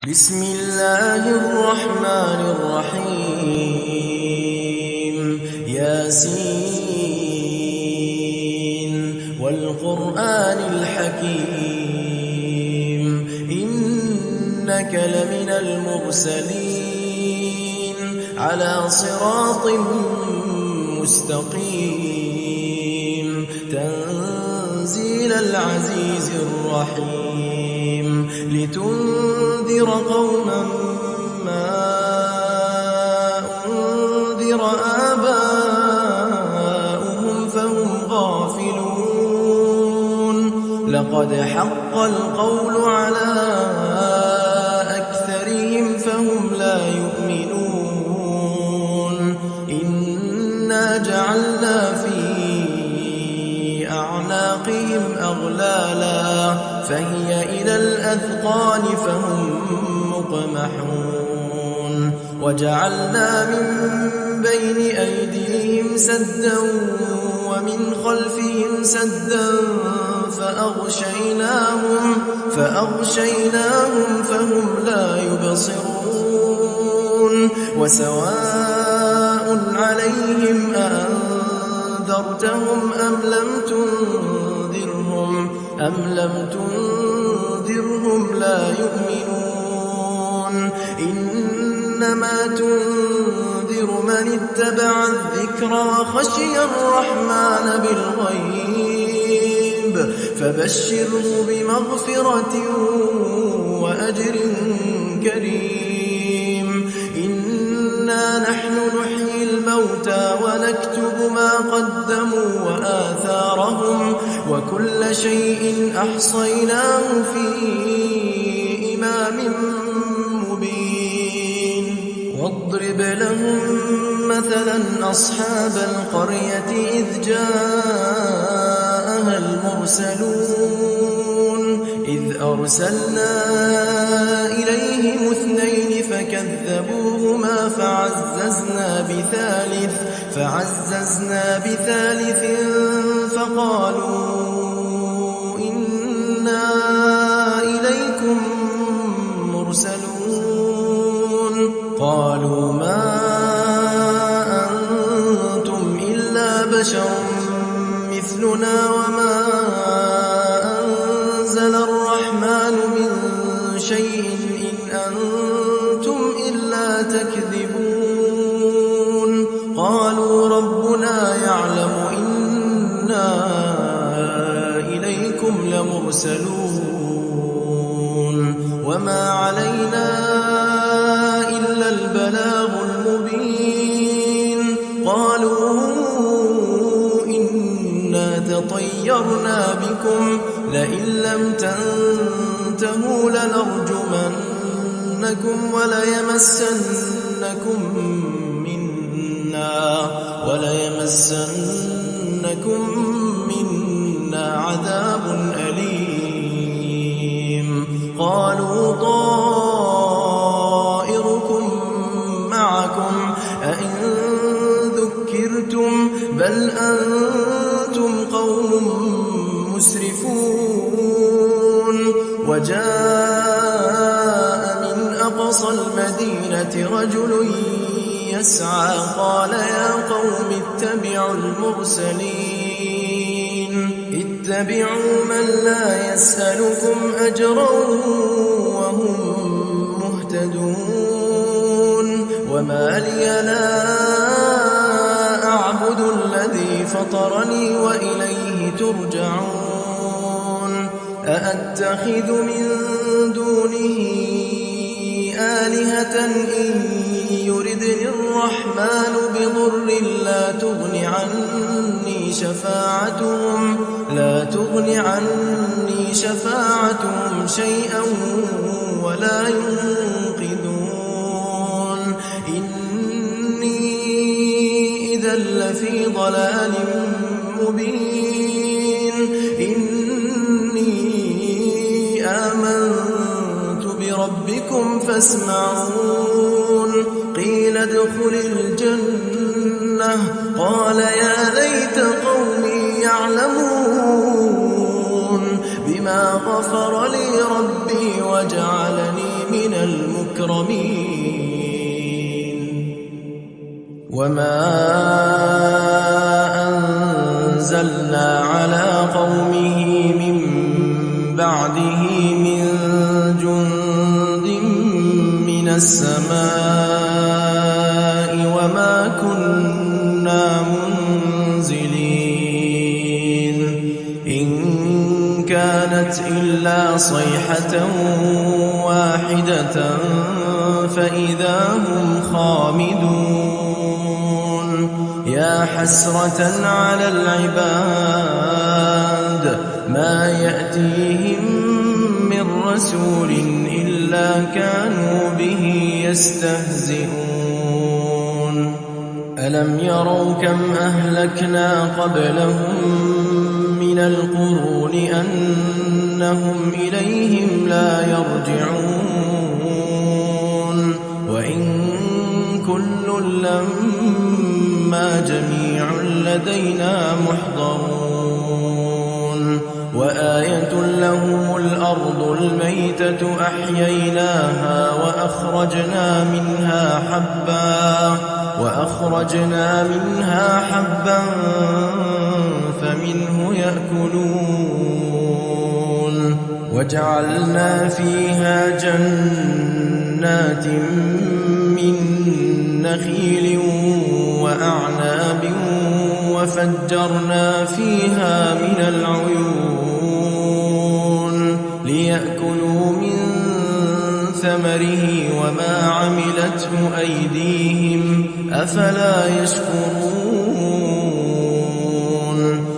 بسم الله الرحمن الرحيم ياسين والقرآن الحكيم إنك لمن المرسلين على صراط مستقيم تنزيل العزيز الرحيم لتنذر قوما ما أنذر آباؤهم فهم غافلون لقد حق القول على أكثرهم فهم لا يؤمنون إنا جعلنا في أعناقهم أغلالا فهي إلى الأذقان فهم مقمحون وجعلنا من بين أيديهم سدا ومن خلفهم سدا فأغشيناهم فهم لا يبصرون وسواء عليهم أأنذرتهم أم لم تنذرهم لا يؤمنون إنما تنذر من اتبع الذكر وخشي الرحمن بالغيب فبشره بمغفرة وأجر كريم إنا نحن نحيي الموتى ونكتب ما قدموا وآثارهم وكل شيء أحصيناه في إمام مبين واضرب لهم مثلا أصحاب القرية إذ جاءها المرسلون إذ أرسلنا إليهم 2 فكذبوهما فعززنا بثالث فقالوا إنا إليكم مرسلون قالوا ما أنتم إلا بشر مثلنا وما أنزل الرحمن من شيء إن أنتم إلا تكذبون قالوا ربنا يعلم إنا إليكم لمرسلون وما علينا إلا البلاغ المبين قالوا إنا تطيرنا بكم لئن لم تنتهوا لنرجمنكم وليمسنكم منا عذاب أليم قالوا طائركم معكم أئن ذكرتم بل أنتم قوم مسرفون وجاء من أقصى المدينة رجل يسعى قال يا قوم اتبعوا اتبعوا من لا يسألكم أجرا وهم مهتدون وما لي لا أعبد الذي فطرني وإليه ترجعون أأتخذ من دونه آلهة إن يردني الرحمن بضر لا تغن عني شفاعتهم شيئا ولا ينقذون إني إذا لفي ضلال مبين إني آمنت بربكم فاسمعون قيل ادخل الجنة قال يا ليت قومي يعلمون بما غفر لي ربي وجعلني من المكرمين وما أنزلنا على قومه من بعده من جند من السماء وما كنا منزلين إن كانت إلا صيحة واحدة فإذا هم خامدون يا حسرة على العباد ما يأتيهم من رسول إلا كانوا به يستهزئون ألم يروا كم أهلكنا قبلهم من القرون أنهم إليهم لا يرجعون وإن كل لما جميع لدينا محضرون وآية لهم الأرض الميتة أحييناها وأخرجنا منها حبا فمنه يأكلون وجعلنا فيها جنات من نخيل وأعناب وفجرنا فيها من العيون ليأكلوا من ثمره وما عملته أيديهم أفلا يشكرون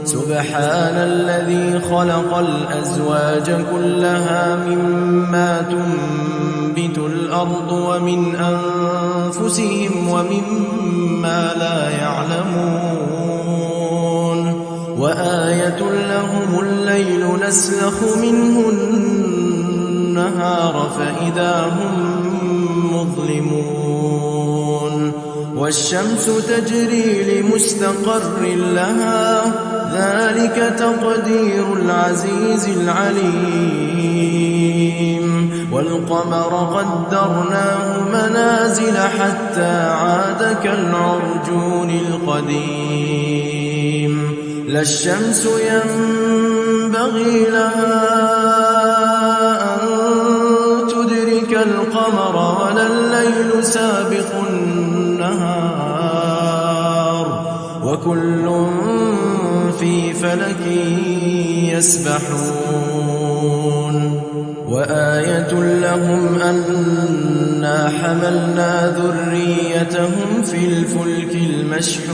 سبحان الذي خلق الأزواج كلها مما تنبت الأرض ومن أنفسهم ومما لا يعلمون وآية لهم الليل نسلخ منه النهار فإذا هم مظلمون والشمس تجري لمستقر لها ذلك تقدير العزيز العليم والقمر قدرناه منازل حتى عاد كالعرجون القديم لا الشمس ينبغي لها أن تدرك القمر ولا الليل سابق النهار وكل في فلك يسبحون وآية لهم أنا حملنا ذريتهم في الفلك المشحون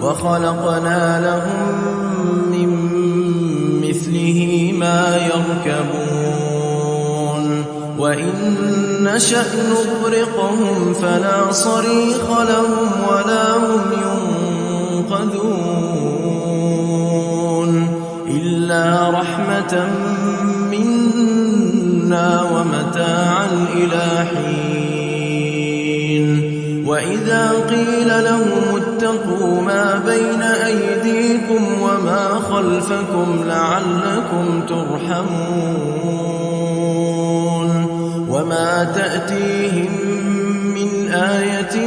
وخلقنا لهم من مثله ما يركبون وإن نشأ نغرقهم فلا صريخ لهم ولا هم ينقذون إلا رحمة منا ومتاعا إلى حين وإذا قيل لهم اتقوا ما بين أيديكم وما خلفكم لعلكم ترحمون وما تأتيهم من آية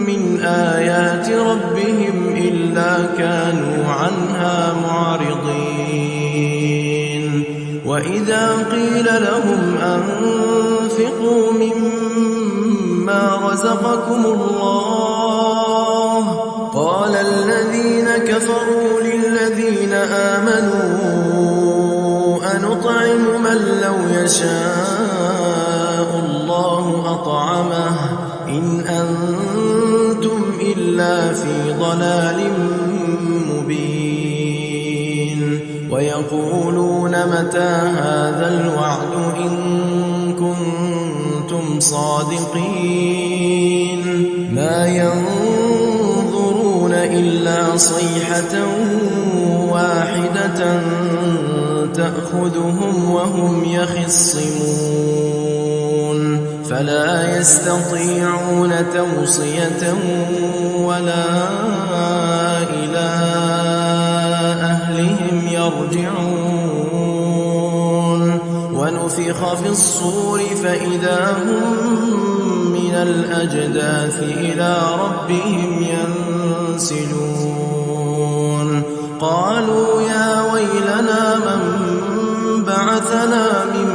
من آيات ربهم إلا كانوا عنها معرضين وإذا قيل لهم أنفقوا مما رزقكم الله قال الذين كفروا للذين آمنوا أنطعم من لو يشاء الله أطعمه إن أنتم إلا في ضلال مبين ويقولون متى هذا الوعد إن كنتم صادقين ما ينظرون إلا صيحة واحدة تأخذهم وهم يخصمون فلا يستطيعون توصية ولا إلى أهلهم يرجعون ونفخ في الصور فإذا هم من الأجداث إلى ربهم ينسلون قالوا يا ويلنا من بعثنا من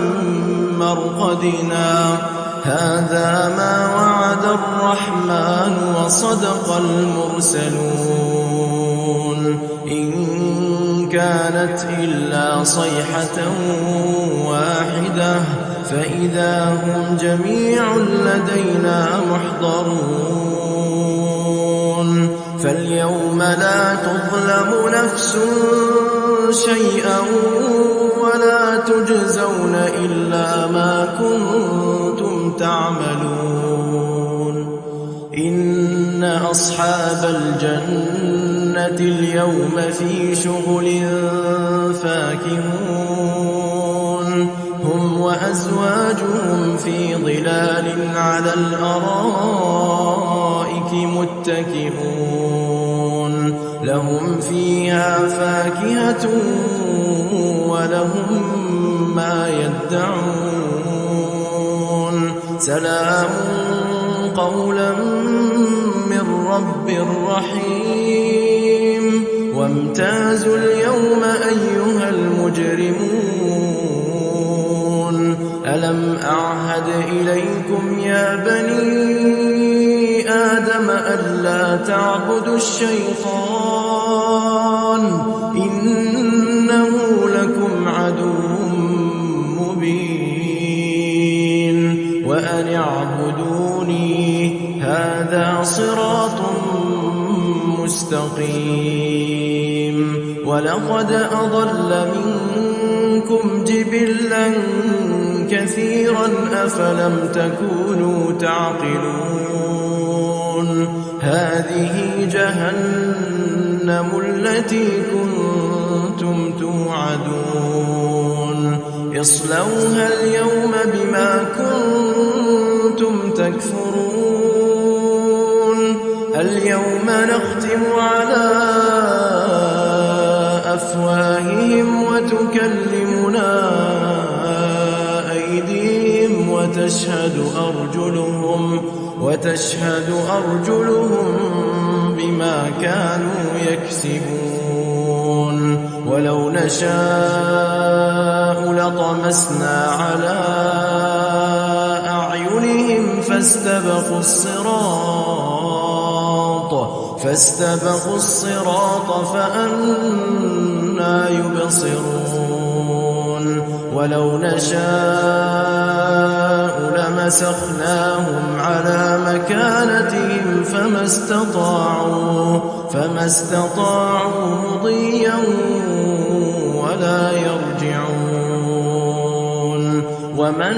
مرقدنا هذا ما وعد الرحمن وصدق المرسلون إن كانت إلا صيحة واحدة فإذا هم جميع لدينا محضرون فاليوم لا تظلم نفس شيئا ولا تجزون إلا ما كنتم تعملون إن أصحاب الجنة اليوم في شغل فاكهون هم وأزواجهم في ظلال على الأرائك متكئون لهم فيها فاكهة ولهم ما يدعون سلام قولا من رب رحيم وامتازوا اليوم أيها المجرمون ألم أعهد إليكم يا بني آدم ألا تعبدوا الشيطان إنه لكم عدو مبين وأن اعبدوني هذا صراط مستقيم ولقد أضل منكم جبلا كثيرا أفلم تكونوا تعقلون هذه جهنم التي كنتم توعدون اصلوها اليوم بما كنتم تكفرون اليوم نختم على أفواههم وتكلمنا أيديهم وتشهد أرجلهم بما كانوا يكسبون ولو نشاء لطمسنا على أعينهم فاستبقوا الصراط فأنى يبصرون ولو نشاء لمسخناهم على مكانتهم فما استطاعوا مضيا ولا يرجعون ومن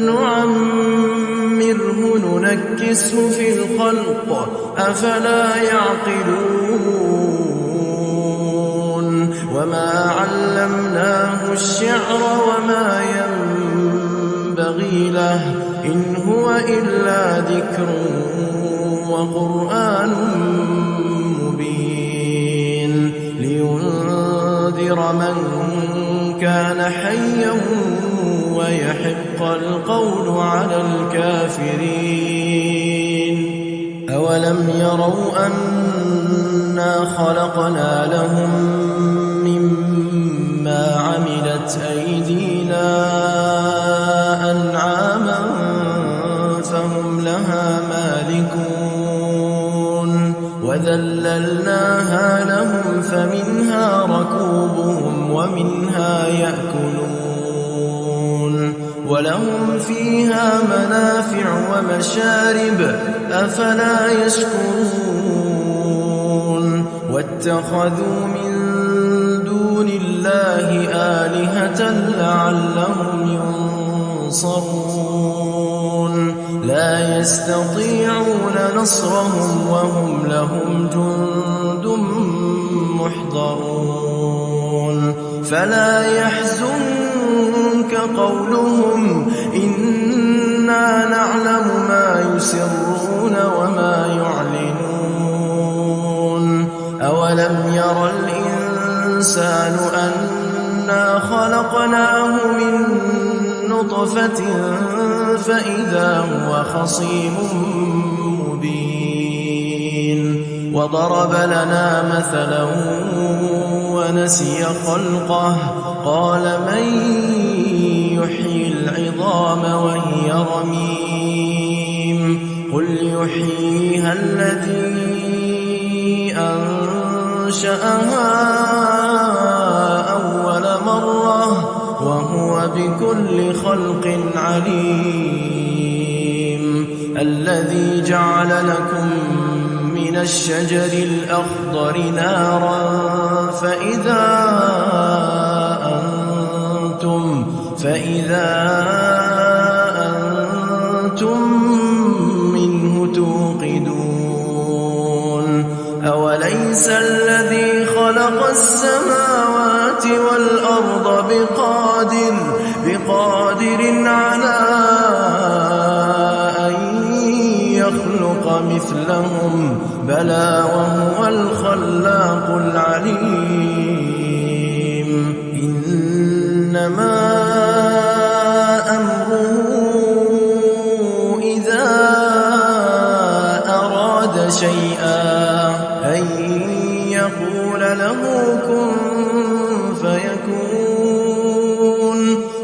نعمره ننكسه في الخلق أفلا يعقلون وما علمناه الشعر وما ينبغي له إن هو إلا ذكر وقرآن مبين لينذر من كان حيا ويحق القول على الكافرين أولم يروا أنا خلقنا لهم مما عملت أيدينا أنعاما فهم لها مالكون وذللناها لهم فمنها ركوبهم ومنها يأكلون ولهم فيها منافع ومشارب أفلا يشكرون واتخذوا من دون الله آلهة لعلهم ينصرون لا يستطيعون نصرهم وهم لهم جند محضرون فلا يحزنك قولهم إنا نعلم ما يسرون وما يعلنون أولم ير الإنسان أنا خلقناه من نطفة فإذا هو خصيم مبين وضرب لنا مثلا ونسي خلقه قال من يحيي العظام وهي رميم قل يحييها الذي أنشأها أول مرة وهو بكل خلق عليم الذي جعل لكم من الشجر الأخضر نارا فإذا أنتم منه توقدون أوليس الذي خلق السماوات والأرض بقادر على أن يخلق مثلهم بلى وهو الخلاق العليم إنما أمره إذا أراد شيئا أن يقول له كن فيكون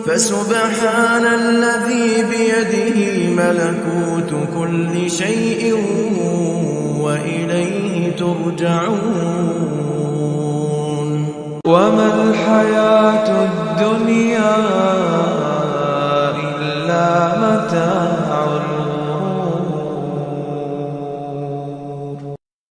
فسبحان الذي بيده ملكوت كل شيء وإليه ترجعون وما الحياة الدنيا إلا متاع